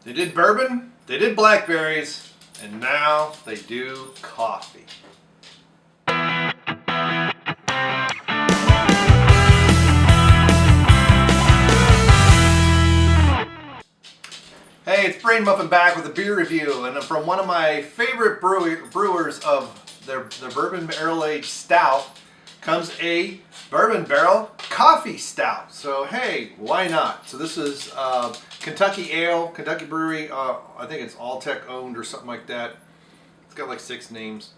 They did bourbon, they did blackberries, and now they do coffee. Hey, it's Brainmuffin back with a beer review, and from one of my favorite brewers of their bourbon barrel aged stout comes a bourbon barrel coffee stout. So hey, why not? So this is Kentucky Ale, Kentucky Brewery. I think it's Alltech owned or something like that. It's got like 6 names.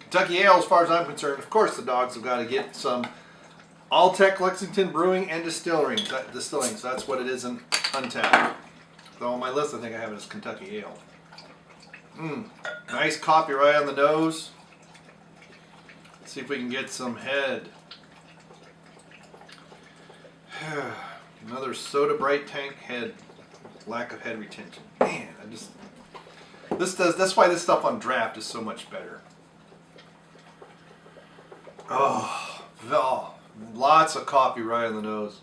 Kentucky Ale, as far as I'm concerned, of course the dogs have got to get some Alltech Lexington Brewing and Distilling. So that's what it is in Untapped. So on my list, I think I have it as Kentucky Ale. Nice coffee right on the nose. Let's see if we can get some head. Another soda bright tank head. Lack of head retention. Man, that's why this stuff on draft is so much better. Oh, lots of coffee right on the nose.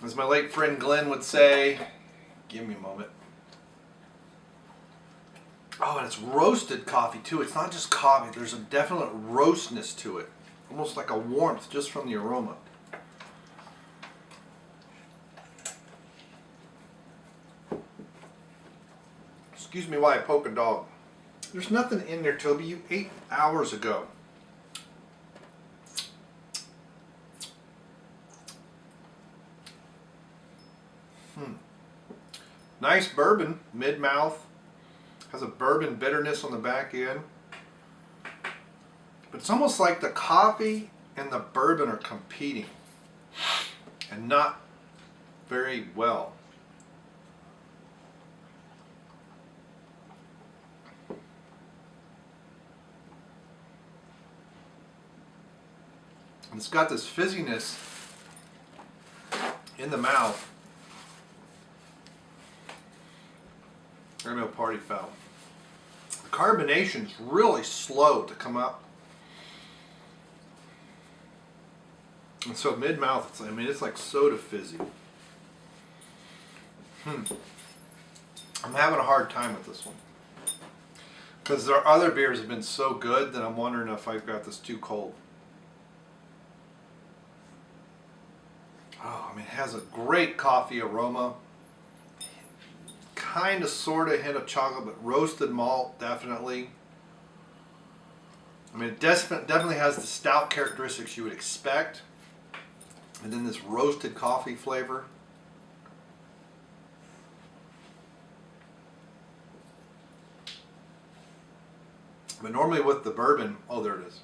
As my late friend Glenn would say, give me a moment. Oh, and it's roasted coffee too. It's not just coffee. There's a definite roastness to it. Almost like a warmth just from the aroma. Excuse me while I poke a dog. There's nothing in there, Toby. You ate hours ago. Nice bourbon, mid-mouth. Has a bourbon bitterness on the back end. But it's almost like the coffee and the bourbon are competing. And not very well. And it's got this fizziness in the mouth. Real party foul. The carbonation's really slow to come up. And so mid-mouth, it's like soda fizzy. I'm having a hard time with this one. Because their other beers have been so good that I'm wondering if I've got this too cold. Oh, it has a great coffee aroma. Kind of, sort of hint of chocolate, but roasted malt, definitely. It definitely has the stout characteristics you would expect. And then this roasted coffee flavor. But normally with the bourbon, oh, there it is.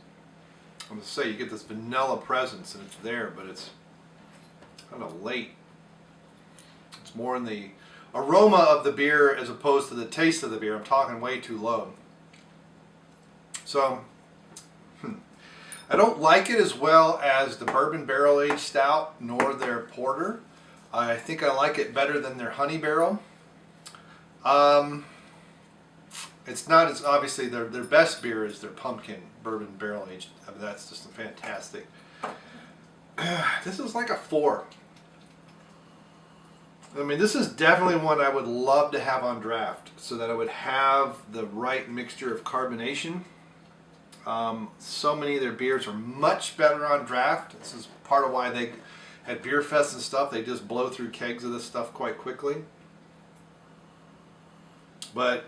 I'm going to say you get this vanilla presence and it's there, but it's kind of late. It's more in the aroma of the beer as opposed to the taste of the beer. I'm talking way too low. So, I don't like it as well as the bourbon barrel aged stout nor their porter. I think I like it better than their honey barrel. It's not as obviously their best beer is their pumpkin bourbon barrel aged. That's just fantastic. This is like a 4. This is definitely one I would love to have on draft so that I would have the right mixture of carbonation. So many of their beers are much better on draft. This is part of why they at beer fests and stuff, they just blow through kegs of this stuff quite quickly. But,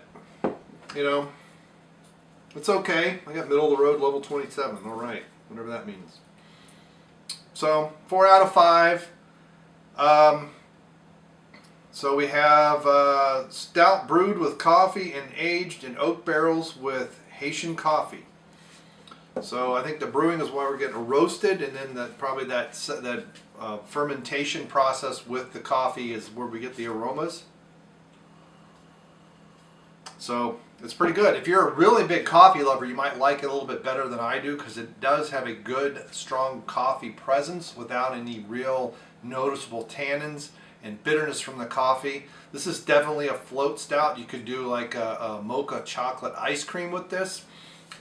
it's okay. I got middle of the road level 27. All right, whatever that means. So 4 out of 5. So we have stout brewed with coffee and aged in oak barrels with Haitian coffee. So I think the brewing is why we're getting roasted, and then probably that fermentation process with the coffee is where we get the aromas. So it's pretty good. If you're a really big coffee lover, you might like it a little bit better than I do because it does have a good, strong coffee presence without any real noticeable tannins and bitterness from the coffee. This is definitely a float stout. You could do like a mocha chocolate ice cream with this.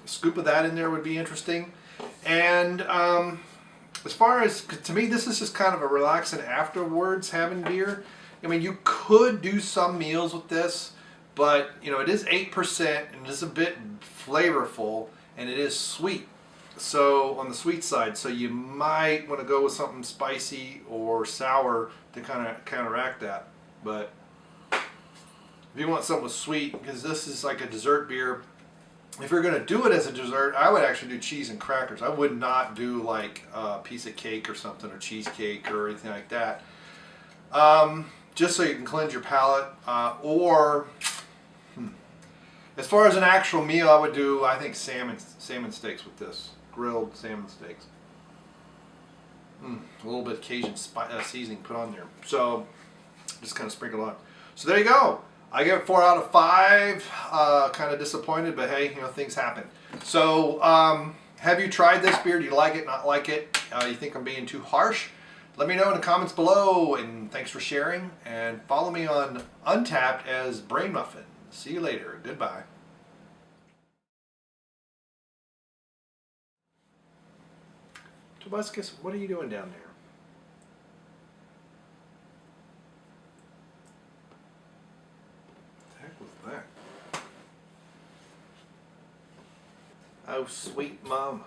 A scoop of that in there would be interesting. And as far as, to me, this is just kind of a relaxing afterwards having beer. I mean, you could do some meals with this, but you know, it is 8% and it is a bit flavorful and it is sweet. So on the sweet side, so you might want to go with something spicy or sour to kind of counteract that. But if you want something with sweet, because this is like a dessert beer, if you're going to do it as a dessert, I would actually do cheese and crackers. I would not do like a piece of cake or something, or cheesecake or anything like that. Just so you can cleanse your palate. As far as an actual meal, I would do, I think, salmon steaks with this. Grilled salmon steaks. A little bit of Cajun seasoning put on there. So just kind of sprinkle on. So there you go. I give it 4 out of 5. Kind of disappointed, but hey, you know, things happen. So have you tried this beer? Do you like it, not like it? You think I'm being too harsh? Let me know in the comments below, and thanks for sharing. And follow me on Untapped as Brainmuffin. See you later. Goodbye. Tobuscus, what are you doing down there? What the heck was that? Oh, sweet mom.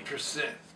%.